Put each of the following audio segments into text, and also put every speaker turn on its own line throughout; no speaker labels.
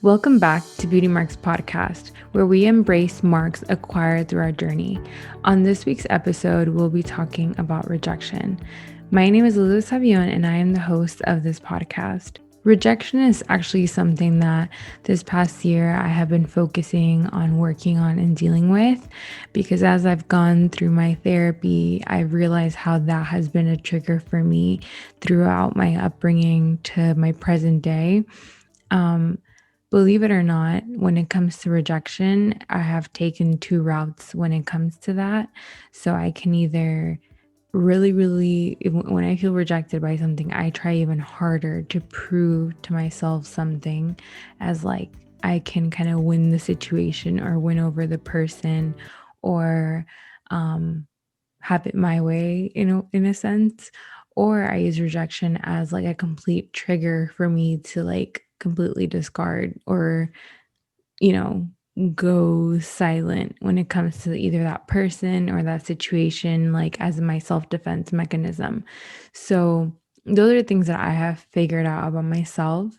Welcome back to Beauty Marks Podcast, where we embrace marks acquired through our journey. On this week's episode, we'll be talking about rejection. My name is Elizabeth Savion, and I am the host of this podcast. Rejection is actually something that this past year I have been focusing on working on and dealing with because as I've gone through my therapy, I've realized how that has been a trigger for me throughout my upbringing to my present day. Um, Believe it or not, when it comes to rejection, I have taken two routes when it comes to that. So I can either when I feel rejected by something, I try even harder to prove to myself something as like I can kind of win the situation or win over the person or um, have it my way, in a sense. Or I use rejection as like a complete trigger for me to like completely discard or, you know, go silent when it comes to either that person or that situation, like as my self defense mechanism. So, those are things that I have figured out about myself.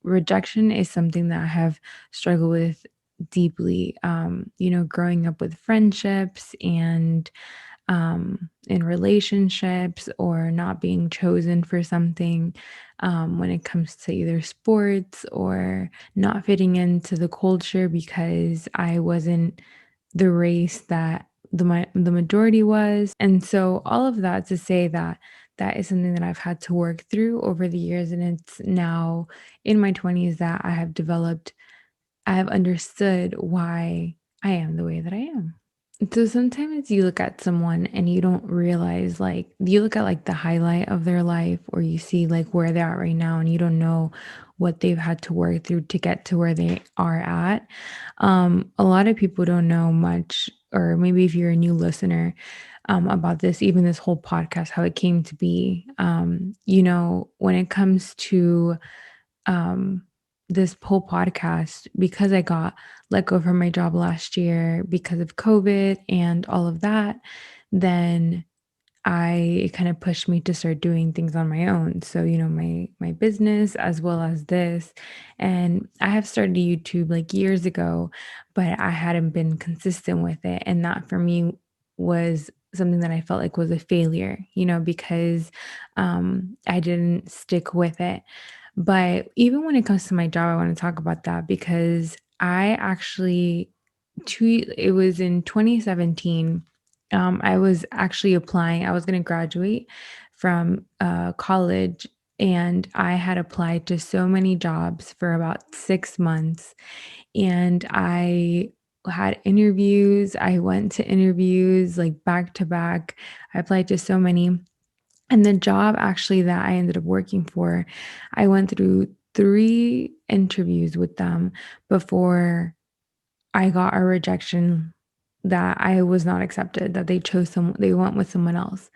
Rejection is something that I have struggled with deeply, growing up with friendships and in relationships or not being chosen for something when it comes to either sports or not fitting into the culture because I wasn't the race that the majority was. And so all of that to say that that is something that I've had to work through over the years. And it's now in my 20s that I have understood why I am the way that I am. So sometimes you look at someone and you don't realize, like, you look at like the highlight of their life, or you see like where they're at right now, and you don't know what they've had to work through to get to where they are at. A lot of people don't know much, or maybe if you're a new listener, about this, even this whole podcast, how it came to be. When it comes to um, this whole podcast, because I got let go from my job last year because of COVID and all of that, then it kind of pushed me to start doing things on my own. So, my business as well as this. And I have started YouTube like years ago, but I hadn't been consistent with it. And that for me was something that I felt like was a failure, because I didn't stick with it. But even when it comes to my job, I want to talk about that because I actually it was in 2017. I was actually applying. I was going to graduate from college, and I had applied to so many jobs for about 6 months. And I had interviews. I went to interviews like back to back. I applied to so many. And the job actually that I ended up working for, I went through three interviews with them before I got a rejection that I was not accepted, that they went with someone else.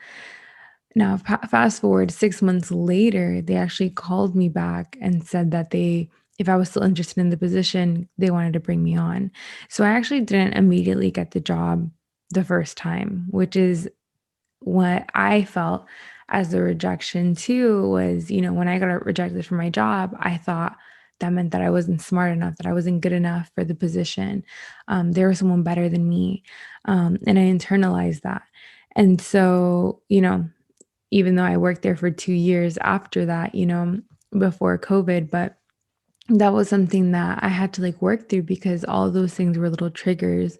Now, fast forward 6 months later, they actually called me back and said that if I was still interested in the position, they wanted to bring me on. So I actually didn't immediately get the job the first time, which is what I felt as the rejection too was, when I got rejected from my job, I thought that meant that I wasn't smart enough, that I wasn't good enough for the position. There was someone better than me. And I internalized that. And so, even though I worked there for 2 years after that, before COVID, but that was something that I had to like work through because all of those things were little triggers.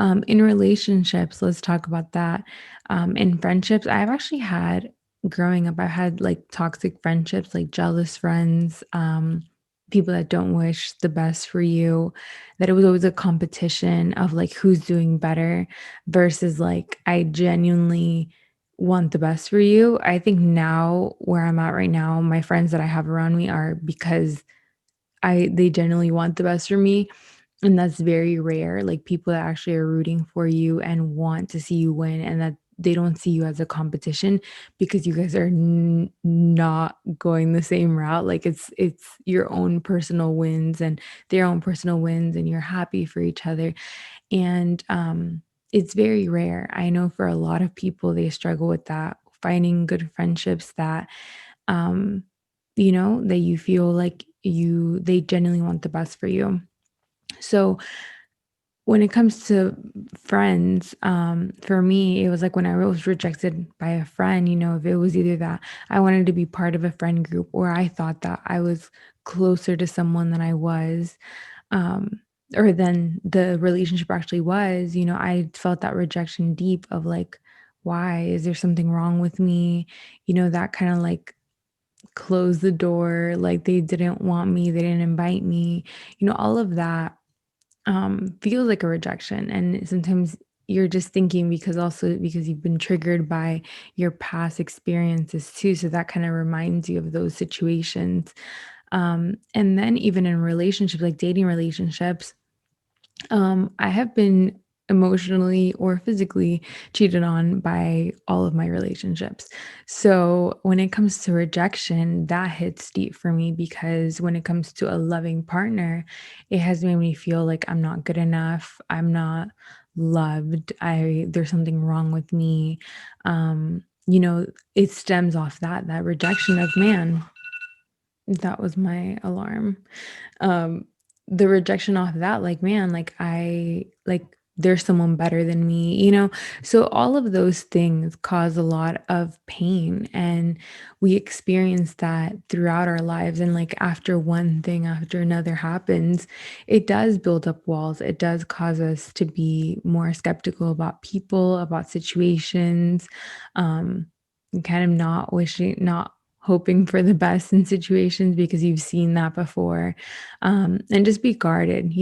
In relationships, let's talk about that. In friendships, I've actually had growing up, I've had like toxic friendships, like jealous friends, people that don't wish the best for you, that it was always a competition of like who's doing better versus like I genuinely want the best for you. I think now where I'm at right now, my friends that I have around me are because they genuinely want the best for me, and that's very rare, like, people that actually are rooting for you and want to see you win and that they don't see you as a competition because you guys are not going the same route, like, it's your own personal wins and their own personal wins, and you're happy for each other, and, it's very rare. I know for a lot of people, they struggle with that, finding good friendships that um, that you feel like they genuinely want the best for you. So when it comes to friends, for me, it was like when I was rejected by a friend, if it was either that I wanted to be part of a friend group or I thought that I was closer to someone than I was, um, or than the relationship actually was, I felt that rejection deep of like, why? Is there something wrong with me? That kind of like closed the door, like they didn't want me, they didn't invite me, all of that feels like a rejection. And sometimes you're just thinking because you've been triggered by your past experiences too. So that kind of reminds you of those situations. And then even in relationships, like dating relationships, I have been emotionally or physically cheated on by all of my relationships. So when it comes to rejection, that hits deep for me because when it comes to a loving partner, it has made me feel like I'm not good enough. I'm not loved. There's something wrong with me. It stems off that rejection of man. That was my alarm. um the rejection off of that, like, man, like there's someone better than me, so all of those things cause a lot of pain, and we experience that throughout our lives, and like after one thing after another happens, it does build up walls. It does cause us to be more skeptical about people, about situations, and kind of not hoping for the best in situations because you've seen that before, and just be guarded,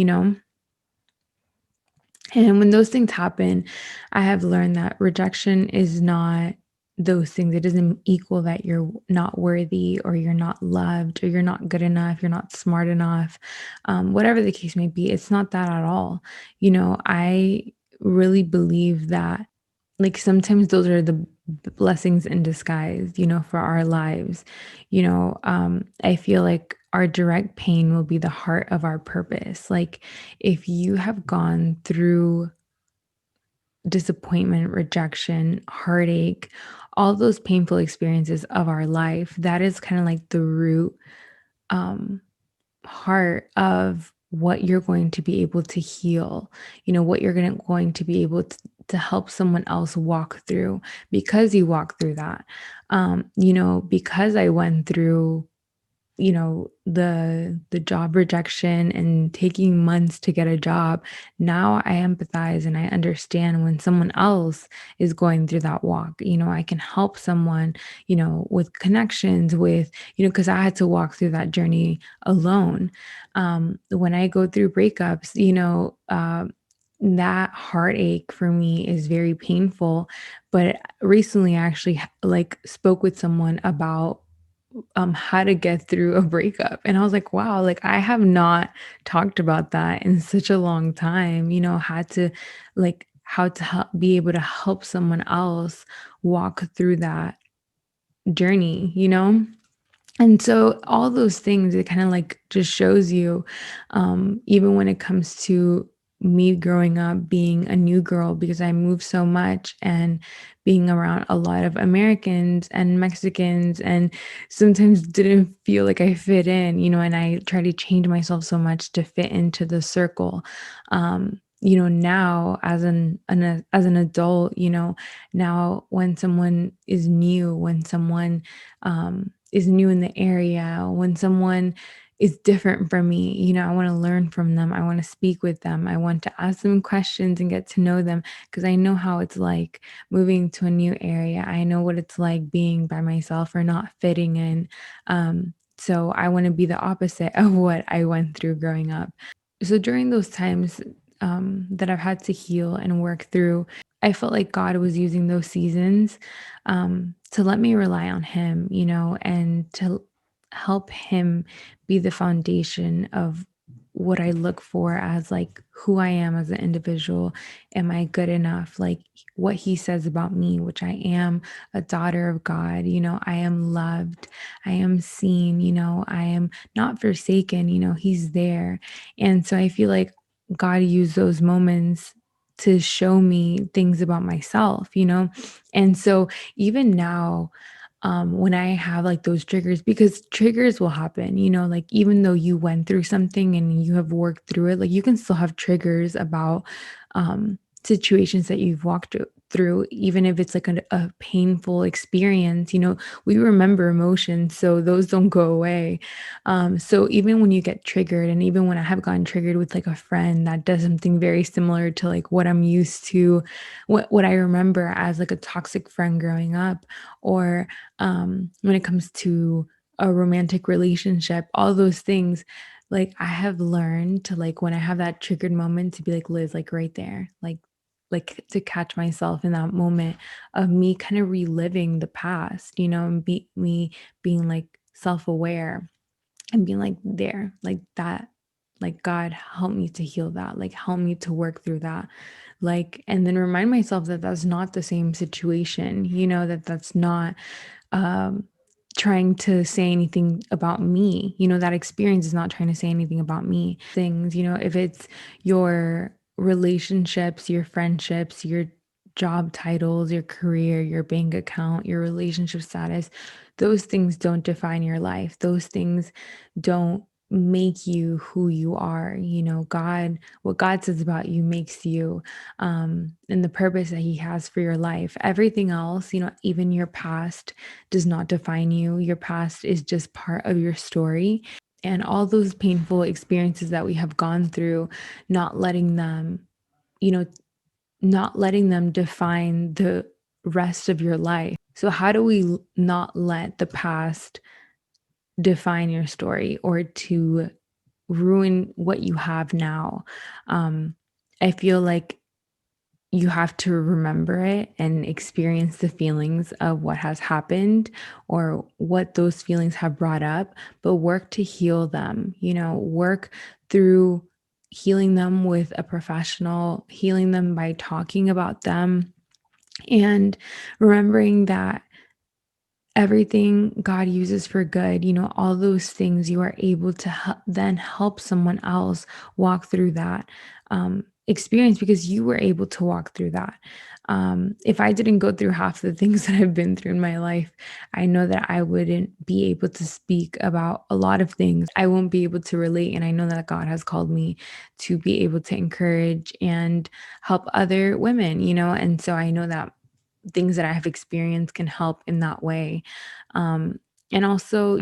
And when those things happen, I have learned that rejection is not those things. It doesn't equal that you're not worthy or you're not loved or you're not good enough, you're not smart enough, whatever the case may be. It's not that at all. I really believe that, like, sometimes those are the blessings in disguise, for our lives. I feel like our direct pain will be the heart of our purpose. Like, if you have gone through disappointment, rejection, heartache, all those painful experiences of our life, that is kind of like the root um, heart of what you're going to be able to heal, what you're going to be able to help someone else walk through because you walk through that. Because I went through the job rejection and taking months to get a job, now I empathize and I understand when someone else is going through that walk. I can help someone, with connections, with, because I had to walk through that journey alone. When I go through breakups, that heartache for me is very painful. But recently I actually like spoke with someone about how to get through a breakup. And I was like, wow, like I have not talked about that in such a long time, had to like how to be able to help someone else walk through that journey. And so all those things, it kind of like just shows you, even when it comes to me growing up being a new girl, because I moved so much and being around a lot of Americans and Mexicans, and sometimes didn't feel like I fit in, and I try to change myself so much to fit into the circle. Now as an adult, now when someone is new, when someone is new in the area, when someone is different from me, I want to learn from them. I want to speak with them. I want to ask them questions and get to know them because I know how it's like moving to a new area. I know what it's like being by myself or not fitting in. So I want to be the opposite of what I went through growing up. So during those times that I've had to heal and work through, I felt like God was using those seasons to let me rely on Him, and to help Him be the foundation of what I look for as like who I am as an individual. Am I good enough? Like what He says about me, which I am a daughter of God, I am loved, I am seen, I am not forsaken, He's there. And so I feel like God used those moments to show me things about myself. And so even now, when I have like those triggers, because triggers will happen, like even though you went through something and you have worked through it, like you can still have triggers about situations that you've walked through, even if it's like a painful experience. We remember emotions, so those don't go away. So even when you get triggered, and even when I have gotten triggered with like a friend that does something very similar to like what I'm used to, what I remember as like a toxic friend growing up, or when it comes to a romantic relationship, all those things, like I have learned to, like, when I have that triggered moment, to be like, Liz, like right there, like to catch myself in that moment of me kind of reliving the past, and me being like self-aware and being like, there, like that, like, God, help me to heal that, like help me to work through that, like, and then remind myself that that's not the same situation, that that's not um, trying to say anything about me. That experience is not trying to say anything about me. Things, if it's your relationships, your friendships, your job titles, your career, your bank account, your relationship status, those things don't define your life. Those things don't make you who you are. God, what God says about you makes you, and the purpose that He has for your life. Everything else, even your past, does not define you. Your past is just part of your story. And all those painful experiences that we have gone through, not letting them, you know, not letting them define the rest of your life. So, how do we not let the past define your story or to ruin what you have now? Um, I feel like you have to remember it and experience the feelings of what has happened or what those feelings have brought up, but work to heal them, work through healing them with a professional, healing them by talking about them, and remembering that everything God uses for good, all those things, you are able to then help someone else walk through that experience, because you were able to walk through that. If I didn't go through half the things that I've been through in my life, I know that I wouldn't be able to speak about a lot of things. I won't be able to relate. And I know that God has called me to be able to encourage and help other women, and so I know that things that I have experienced can help in that way. And also,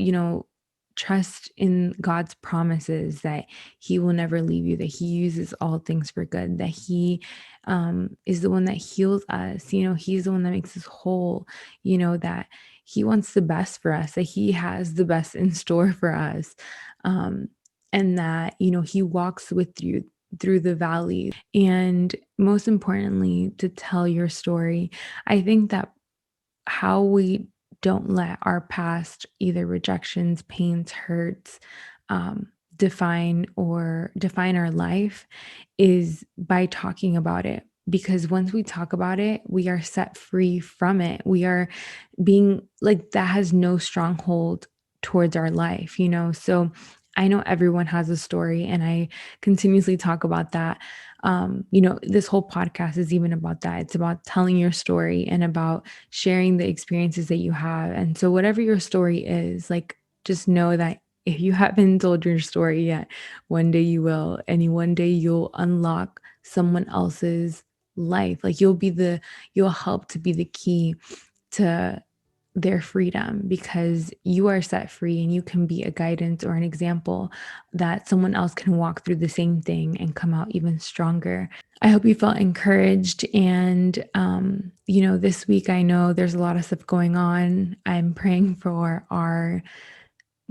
trust in God's promises that He will never leave you, that He uses all things for good, that He is the one that heals us. He's the one that makes us whole, that He wants the best for us, that He has the best in store for us. Um, and that, He walks with you through the valleys. And most importantly, to tell your story. I think that how we don't let our past, either rejections, pains, hurts, define our life, is by talking about it. Because once we talk about it, we are set free from it. We are being like, that has no stronghold towards our life, So I know everyone has a story, and I continuously talk about that. This whole podcast is even about that. It's about telling your story and about sharing the experiences that you have. And so, whatever your story is, like, just know that if you haven't told your story yet, one day you will. And one day you'll unlock someone else's life. Like, you'll help to be the key to their freedom, because you are set free and you can be a guidance or an example that someone else can walk through the same thing and come out even stronger. I hope you felt encouraged. And, this week, I know there's a lot of stuff going on. I'm praying for our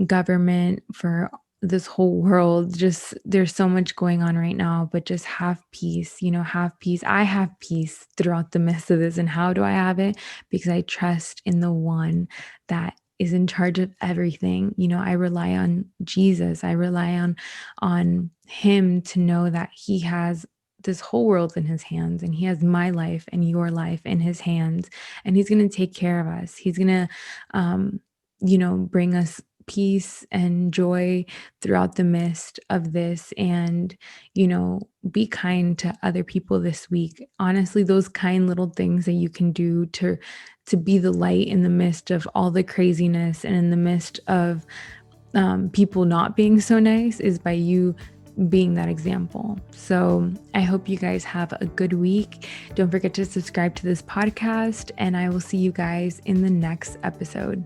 government, for this whole world. Just, there's so much going on right now, but just have peace, have peace. I have peace throughout the midst of this. And how do I have it? Because I trust in the one that is in charge of everything. I rely on Jesus. I rely on Him to know that He has this whole world in His hands, and He has my life and your life in His hands, and He's going to take care of us. He's going to bring us peace and joy throughout the midst of this, and be kind to other people this week. Honestly, those kind little things that you can do to be the light in the midst of all the craziness and in the midst of people not being so nice is by you being that example. So I hope you guys have a good week. Don't forget to subscribe to this podcast, and I will see you guys in the next episode.